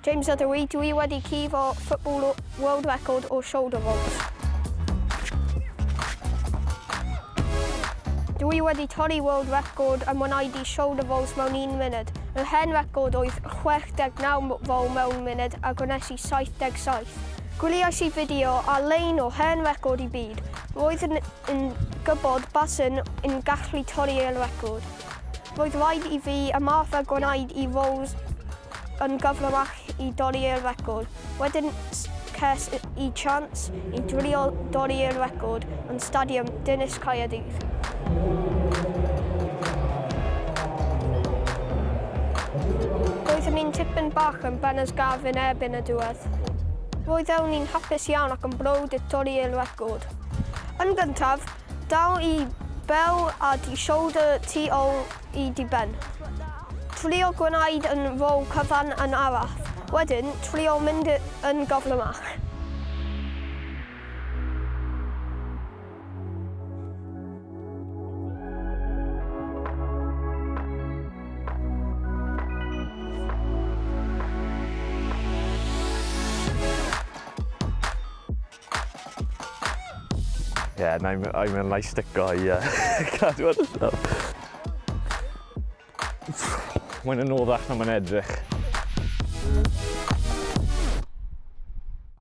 James ydw i, dwi wedi cifo Football World Record o shoulder rolls. Dwi wedi torri World Record am wneud I shoulder rolls mewn 1 munud. Y hen record oedd 69 rol mewn munud a gwnes I 77. Gwylais I fideo ar-lein o hen record I byd. Roedd yn gwybod basyn yn gallu torri'r record. Roedd rhaid I fi ymarfer gwneud I rolls yn gyflymach I dorri'r record. Wedyn ces I chance I drio dorri'r record yn stadiwm Dinas Caerdydd. Roeddwn i'n tipyn bach yn Benysgaf yn erbyn y diwedd. Roeddwn i'n hapus iawn ac yn brwd I dorri'r record. Yn gyntaf, daw I bel a di shoulder tu ôl I di ben. Trio gwneud yn rôl cyfan yn arall. Wedyn, trio mynd yn gyflymach. Yeah, I'm yn lai stico I cadw ar y llaw. Mae'n anoddach na mae'n edrych.